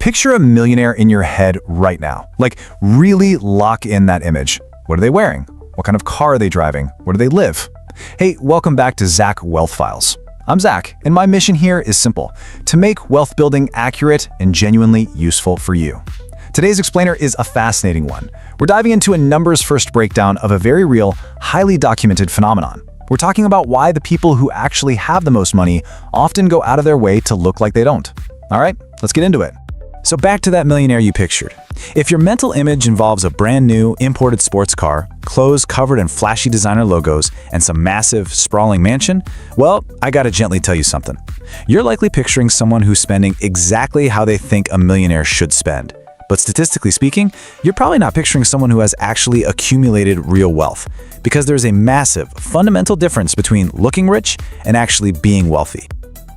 Picture a millionaire in your head right now. Like, really lock in that image. What are they wearing? What kind of car are they driving? Where do they live? Hey, welcome back to Zak Wealth Files. I'm Zak, and my mission here is simple: to make wealth building accurate and genuinely useful for you. Today's explainer is a fascinating one. We're diving into a numbers-first breakdown of a very real, highly documented phenomenon. We're talking about why the people who actually have the most money often go out of their way to look like they don't. All right, let's get into it. So back to that millionaire you pictured. If your mental image involves a brand new imported sports car, clothes covered in flashy designer logos, and some massive, sprawling mansion, well, I gotta gently tell you something. You're likely picturing someone who's spending exactly how they think a millionaire should spend. But statistically speaking, you're probably not picturing someone who has actually accumulated real wealth, because there's a massive, fundamental difference between looking rich and actually being wealthy.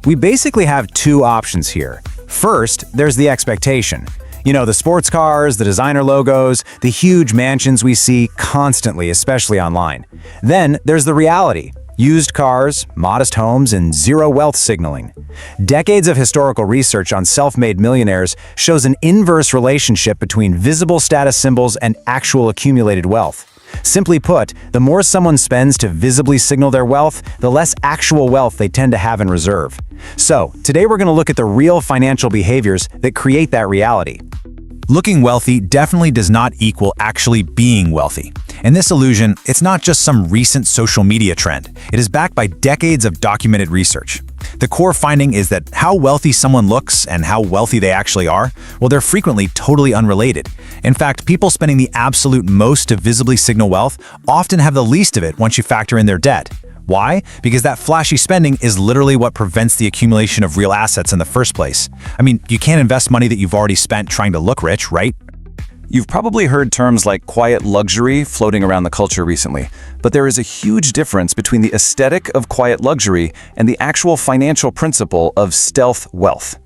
We basically have two options here. First, there's the expectation. You know, the sports cars, the designer logos, the huge mansions we see constantly, especially online. Then there's the reality. Used cars, modest homes, and zero wealth signaling. Decades of historical research on self-made millionaires shows an inverse relationship between visible status symbols and actual accumulated wealth. Simply put, the more someone spends to visibly signal their wealth, the less actual wealth they tend to have in reserve. So, today we're going to look at the real financial behaviors that create that reality. Looking wealthy definitely does not equal actually being wealthy. And this illusion, it's not just some recent social media trend. It is backed by decades of documented research. The core finding is that how wealthy someone looks and how wealthy they actually are, well, they're frequently totally unrelated. In fact, people spending the absolute most to visibly signal wealth often have the least of it once you factor in their debt. Why? Because that flashy spending is literally what prevents the accumulation of real assets in the first place. I mean, you can't invest money that you've already spent trying to look rich, right? You've probably heard terms like quiet luxury floating around the culture recently, but there is a huge difference between the aesthetic of quiet luxury and the actual financial principle of stealth wealth.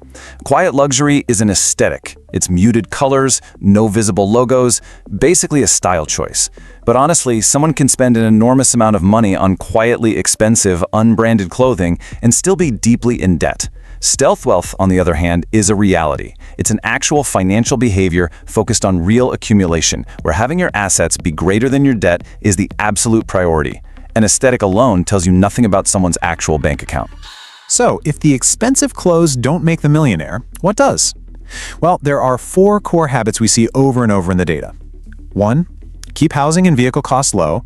Quiet luxury is an aesthetic. It's muted colors, no visible logos, basically a style choice. But honestly, someone can spend an enormous amount of money on quietly expensive, unbranded clothing and still be deeply in debt. Stealth wealth, on the other hand, is a reality. It's an actual financial behavior focused on real accumulation, where having your assets be greater than your debt is the absolute priority. An aesthetic alone tells you nothing about someone's actual bank account. So, if the expensive clothes don't make the millionaire, what does? Well, there are 4 core habits we see over and over in the data. 1. Keep housing and vehicle costs low.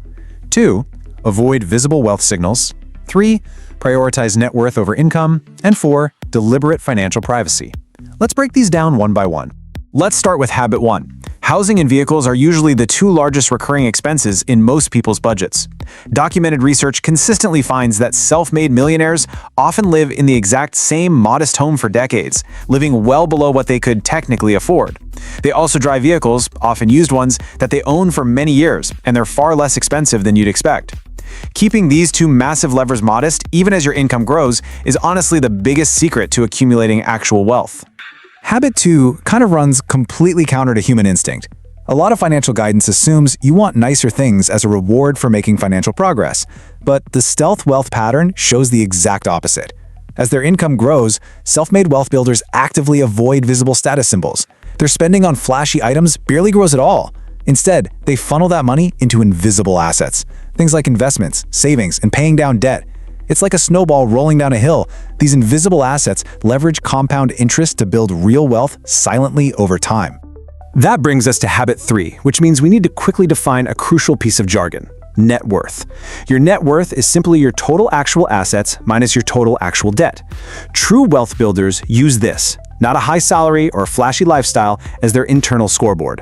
2. Avoid visible wealth signals. 3. Prioritize net worth over income. And 4. Deliberate financial privacy. Let's break these down one by one. Let's start with habit 1. Housing and vehicles are usually the 2 largest recurring expenses in most people's budgets. Documented research consistently finds that self-made millionaires often live in the exact same modest home for decades, living well below what they could technically afford. They also drive vehicles, often used ones, that they own for many years, and they're far less expensive than you'd expect. Keeping these 2 massive levers modest, even as your income grows, is honestly the biggest secret to accumulating actual wealth. Habit 2 kind of runs completely counter to human instinct. A lot of financial guidance assumes you want nicer things as a reward for making financial progress, but the stealth wealth pattern shows the exact opposite. As their income grows, self-made wealth builders actively avoid visible status symbols. Their spending on flashy items barely grows at all. Instead, they funnel that money into invisible assets, things like investments, savings, and paying down debt. It's like a snowball rolling down a hill. These invisible assets leverage compound interest to build real wealth silently over time. That brings us to habit 3, which means we need to quickly define a crucial piece of jargon: net worth. Your net worth is simply your total actual assets minus your total actual debt. True wealth builders use this, not a high salary or flashy lifestyle, as their internal scoreboard.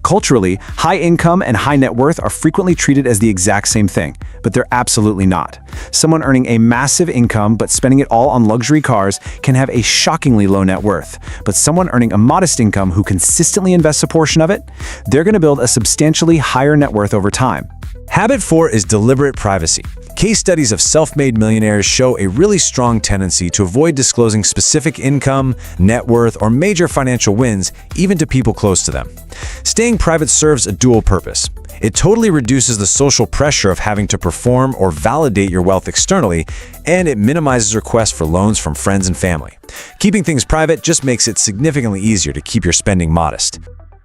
Culturally, high income and high net worth are frequently treated as the exact same thing, but they're absolutely not. Someone earning a massive income but spending it all on luxury cars can have a shockingly low net worth, but someone earning a modest income who consistently invests a portion of it, they're going to build a substantially higher net worth over time. Habit 4 is deliberate privacy. Case studies of self-made millionaires show a really strong tendency to avoid disclosing specific income, net worth, or major financial wins, even to people close to them. Staying private serves a dual purpose. It totally reduces the social pressure of having to perform or validate your wealth externally, and it minimizes requests for loans from friends and family. Keeping things private just makes it significantly easier to keep your spending modest.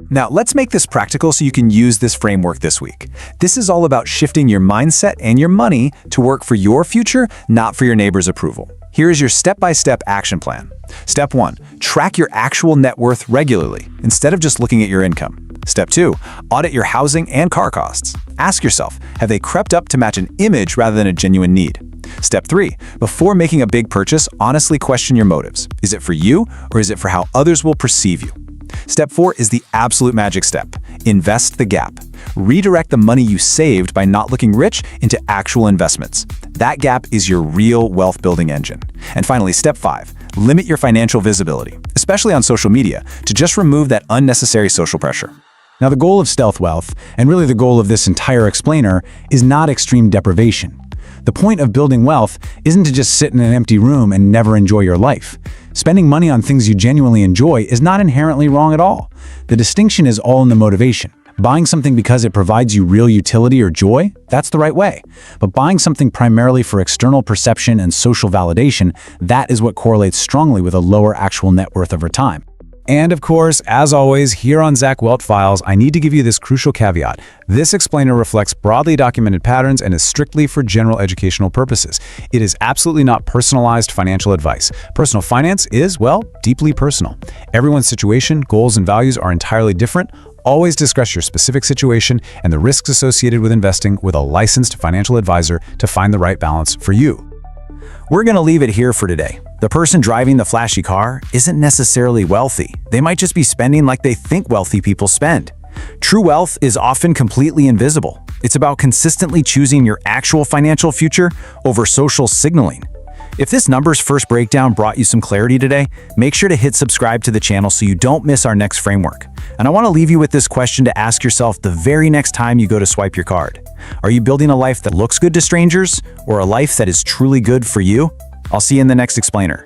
Now, let's make this practical so you can use this framework this week. This is all about shifting your mindset and your money to work for your future, not for your neighbor's approval. Here is your step-by-step action plan. Step 1, track your actual net worth regularly, instead of just looking at your income. Step 2, audit your housing and car costs. Ask yourself, have they crept up to match an image rather than a genuine need? Step 3, before making a big purchase, honestly question your motives. Is it for you, or is it for how others will perceive you? Step 4 is the absolute magic step. Invest the gap. Redirect the money you saved by not looking rich into actual investments. That gap is your real wealth-building engine. And finally, step 5, limit your financial visibility, especially on social media, to just remove that unnecessary social pressure. Now, the goal of stealth wealth, and really the goal of this entire explainer, is not extreme deprivation. The point of building wealth isn't to just sit in an empty room and never enjoy your life. Spending money on things you genuinely enjoy is not inherently wrong at all. The distinction is all in the motivation. Buying something because it provides you real utility or joy, that's the right way. But buying something primarily for external perception and social validation, that is what correlates strongly with a lower actual net worth over time. And of course, as always, here on Zak Wealth Files, I need to give you this crucial caveat. This explainer reflects broadly documented patterns and is strictly for general educational purposes. It is absolutely not personalized financial advice. Personal finance is, well, deeply personal. Everyone's situation, goals, and values are entirely different. Always discuss your specific situation and the risks associated with investing with a licensed financial advisor to find the right balance for you. We're going to leave it here for today. The person driving the flashy car isn't necessarily wealthy. They might just be spending like they think wealthy people spend. True wealth is often completely invisible. It's about consistently choosing your actual financial future over social signaling. If this numbers first breakdown brought you some clarity today, make sure to hit subscribe to the channel so you don't miss our next framework. And I want to leave you with this question to ask yourself the very next time you go to swipe your card. Are you building a life that looks good to strangers, or a life that is truly good for you? I'll see you in the next explainer.